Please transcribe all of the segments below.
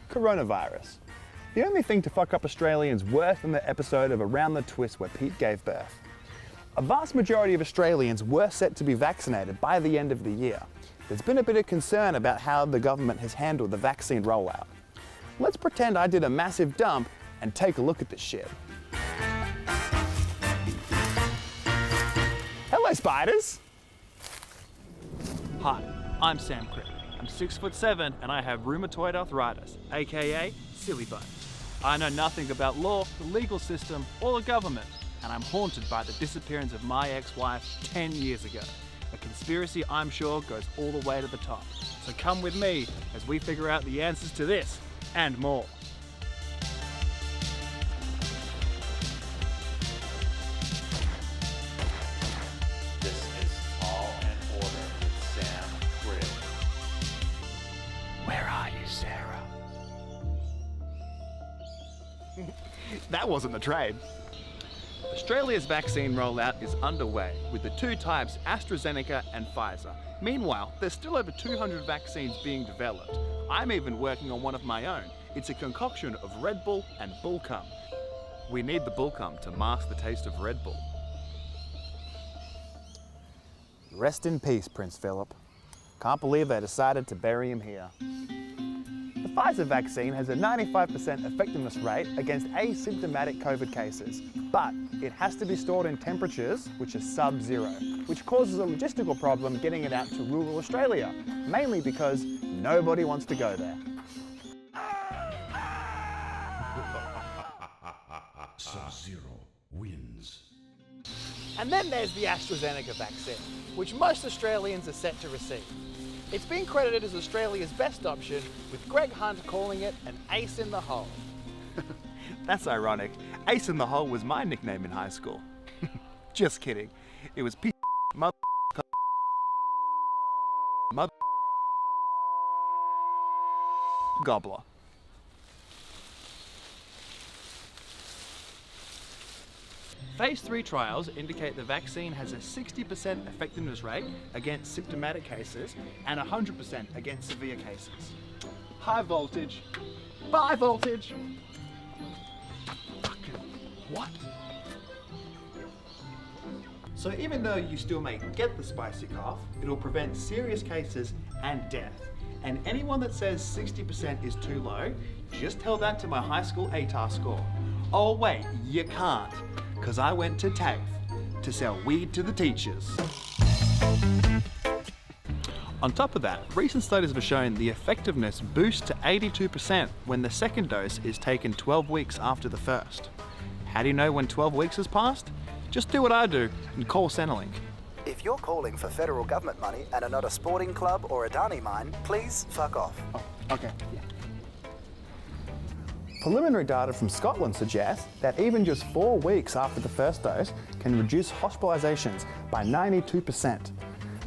coronavirus. The only thing to fuck up Australians worse than the episode of Around the Twist where Pete gave birth. A vast majority of Australians were set to be vaccinated by the end of the year. There's been a bit of concern about how the government has handled the vaccine rollout. Let's pretend I did a massive dump and take a look at this shit. Hello, spiders! Hi, I'm Sam Crick. I'm 6'7" and I have rheumatoid arthritis, aka silly bones. I know nothing about law, the legal system, or the government, and I'm haunted by the disappearance of my ex-wife 10 years ago. A conspiracy I'm sure goes all the way to the top. So come with me as we figure out the answers to this and more. This is All in Order with Sam Crick. Where are you, Sarah? That wasn't the trade. Australia's vaccine rollout is underway with the two types AstraZeneca and Pfizer. Meanwhile, there's still over 200 vaccines being developed. I'm even working on one of my own. It's a concoction of Red Bull and Bull Cum. We need the Bull Cum to mask the taste of Red Bull. Rest in peace, Prince Philip. Can't believe they decided to bury him here. The Pfizer vaccine has a 95% effectiveness rate against asymptomatic COVID cases, but it has to be stored in temperatures which are sub-zero, which causes a logistical problem getting it out to rural Australia, mainly because nobody wants to go there. Sub-Zero wins. And then there's the AstraZeneca vaccine, which most Australians are set to receive. It's been credited as Australia's best option, with Greg Hunt calling it an ace in the hole. That's ironic. Ace in the Hole was my nickname in high school. Just kidding. It was mother gobbler. Phase 3 trials indicate the vaccine has a 60% effectiveness rate against symptomatic cases and 100% against severe cases. High voltage. High voltage. Fucking what? So even though you still may get the spicy cough, it'll prevent serious cases and death. And anyone that says 60% is too low, just tell that to my high school ATAR score. Oh wait, you can't. Because I went to TAFE to sell weed to the teachers. On top of that, recent studies have shown the effectiveness boosts to 82% when the second dose is taken 12 weeks after the first. How do you know when 12 weeks has passed? Just do what I do and call Centrelink. If you're calling for federal government money and are not a sporting club or a Adani mine, please fuck off. Oh, okay. Yeah. Preliminary data from Scotland suggests that even just 4 weeks after the first dose can reduce hospitalisations by 92%.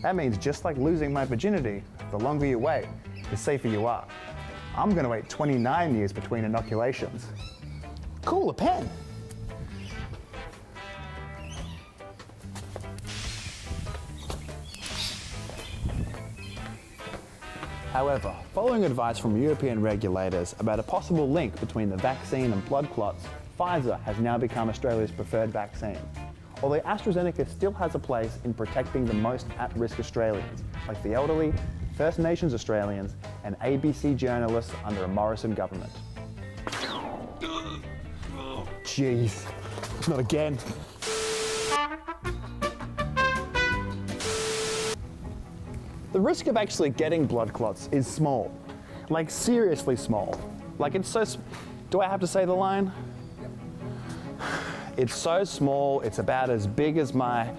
That means just like losing my virginity, the longer you wait, the safer you are. I'm going to wait 29 years between inoculations. Cool, a pen. However, following advice from European regulators about a possible link between the vaccine and blood clots, Pfizer has now become Australia's preferred vaccine. Although AstraZeneca still has a place in protecting the most at-risk Australians, like the elderly, First Nations Australians, and ABC journalists under a Morrison government. Jeez, not again. The risk of actually getting blood clots is small, like seriously small. Like it's so, do I have to say the line? It's so small, it's about as big as my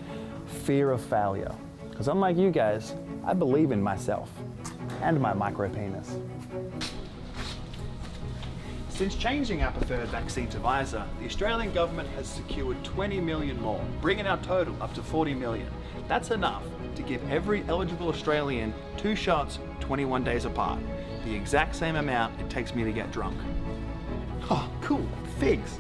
fear of failure. Because unlike you guys, I believe in myself and my micro penis. Since changing our preferred vaccine to Pfizer, the Australian government has secured 20 million more, bringing our total up to 40 million. That's enough to give every eligible Australian 2 shots 21 days apart, the exact same amount it takes me to get drunk. Oh, cool, figs.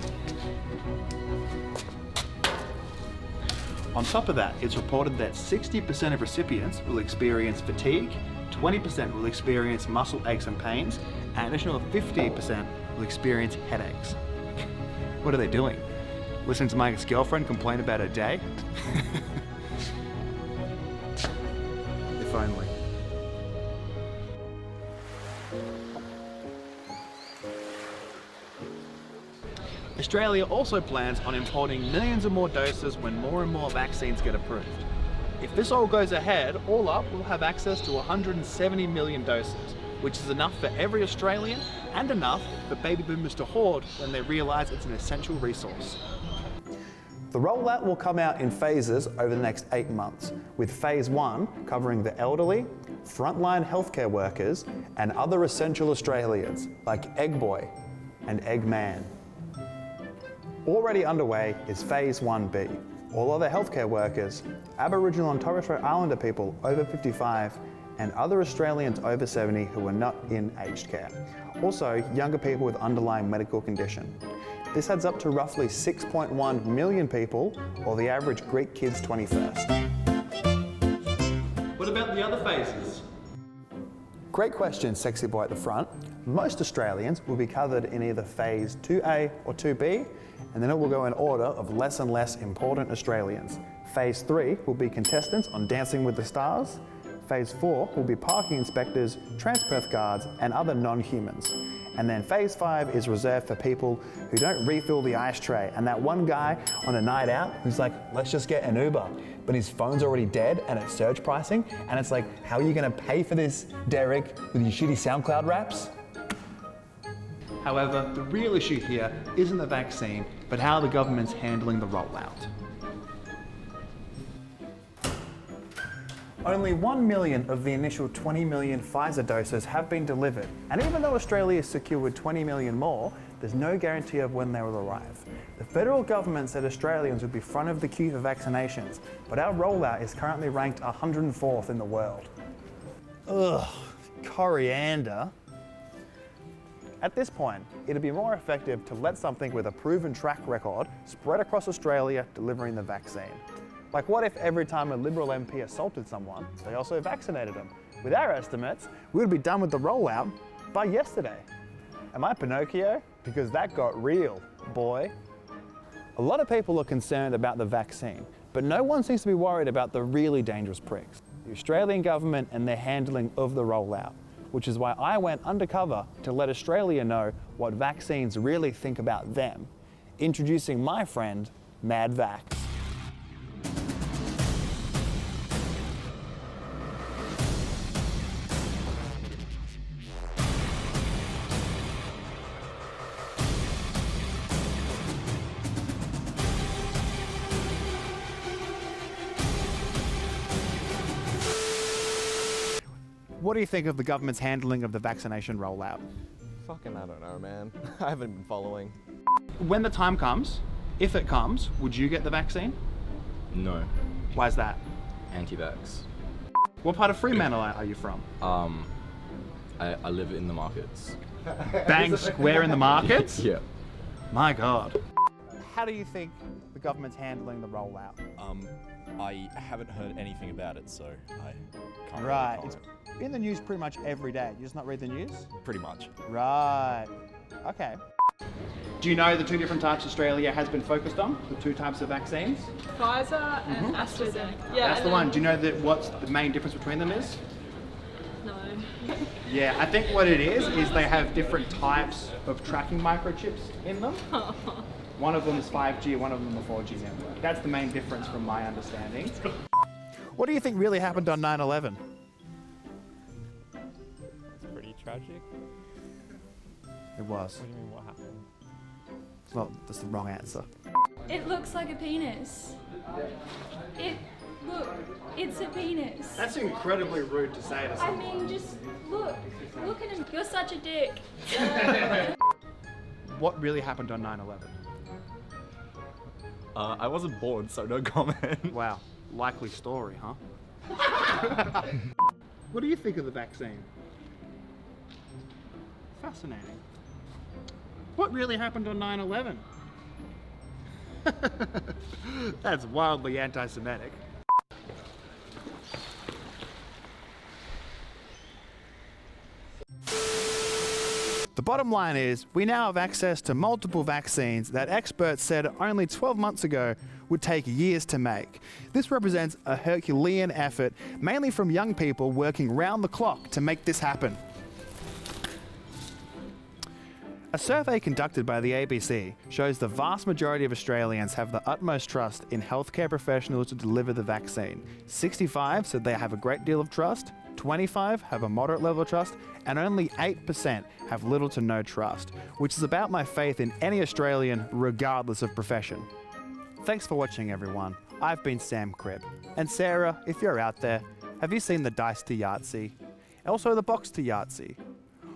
On top of that, it's reported that 60% of recipients will experience fatigue, 20% will experience muscle aches and pains, and an additional 50% will experience headaches. What are they doing? Listening to my ex-girlfriend complain about her day? If only. Australia also plans on importing millions of more doses when more and more vaccines get approved. If this all goes ahead, all up, we'll have access to 170 million doses, which is enough for every Australian and enough for baby boomers to hoard when they realise it's an essential resource. The rollout will come out in phases over the next 8 months, with phase 1 covering the elderly, frontline healthcare workers, and other essential Australians like Egg Boy and Egg Man. Already underway is phase 1B. All other healthcare workers, Aboriginal and Torres Strait Islander people over 55, and other Australians over 70 who are not in aged care. Also, younger people with underlying medical condition. This adds up to roughly 6.1 million people, or the average Greek kid's 21st. What about the other phases? Great question, sexy boy at the front. Most Australians will be covered in either phase 2A or 2B, and then it will go in order of less and less important Australians. Phase 3 will be contestants on Dancing with the Stars. Phase 4 will be parking inspectors, Transperth guards, and other non-humans. And then phase 5 is reserved for people who don't refill the ice tray, and that one guy on a night out who's like, let's just get an Uber, but his phone's already dead and it's surge pricing, and it's like, how are you gonna pay for this, Derek, with your shitty SoundCloud raps? However, the real issue here isn't the vaccine, but how the government's handling the rollout. Only 1 million of the initial 20 million Pfizer doses have been delivered, and even though Australia has secured 20 million more, there's no guarantee of when they will arrive. The federal government said Australians would be front of the queue for vaccinations, but our rollout is currently ranked 104th in the world. Ugh, coriander. At this point, it'd be more effective to let something with a proven track record spread across Australia delivering the vaccine. Like, what if every time a Liberal MP assaulted someone, they also vaccinated them? With our estimates, we would be done with the rollout by yesterday. Am I Pinocchio? Because that got real, boy. A lot of people are concerned about the vaccine, but no one seems to be worried about the really dangerous pricks, the Australian government and their handling of the rollout, which is why I went undercover to let Australia know what vaccines really think about them, introducing my friend, Mad Vax. What do you think of the government's handling of the vaccination rollout? Fucking, I don't know, man. I haven't been following. When the time comes, if it comes, would you get the vaccine? No. Why's that? Anti-vax. What part of Fremantle are you from? I live in the markets. Bang square in the markets? Yeah. My God. How do you think the government's handling the rollout? I haven't heard anything about it, so I can't Right, really it's comment. in the news pretty much every day. You just not read the news? Pretty much. Right, okay. Do you know the two different types Australia has been focused on? The two types of vaccines? Pfizer and AstraZeneca. Yeah, That's the one. Do you know what the main difference between them is? No. Yeah, I think what it is they have different types of tracking microchips in them. One of them is 5G, one of them is a 4G network. That's the main difference from my understanding. What do you think really happened on 9/11? It's pretty tragic. It was. What do you mean, what happened? Well, that's the wrong answer. It looks like a penis. Look, it's a penis. That's incredibly rude to say to I someone. mean, just look at him. You're such a dick. What really happened on 9/11? I wasn't born, so no comment. Wow, likely story, huh? What do you think of the vaccine? Fascinating. What really happened on 9/11? That's wildly anti-Semitic. The bottom line is, we now have access to multiple vaccines that experts said only 12 months ago would take years to make. This represents a Herculean effort, mainly from young people working round the clock to make this happen. A survey conducted by the ABC shows the vast majority of Australians have the utmost trust in healthcare professionals to deliver the vaccine. 65 said they have a great deal of trust, 25 have a moderate level of trust, and only 8% have little to no trust, which is about my faith in any Australian, regardless of profession. Thanks for watching, everyone. I've been Sam Cribb. And Sarah, if you're out there, have you seen the dice to Yahtzee? Also the box to Yahtzee?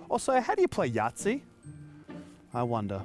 Also, how do you play Yahtzee? I wonder.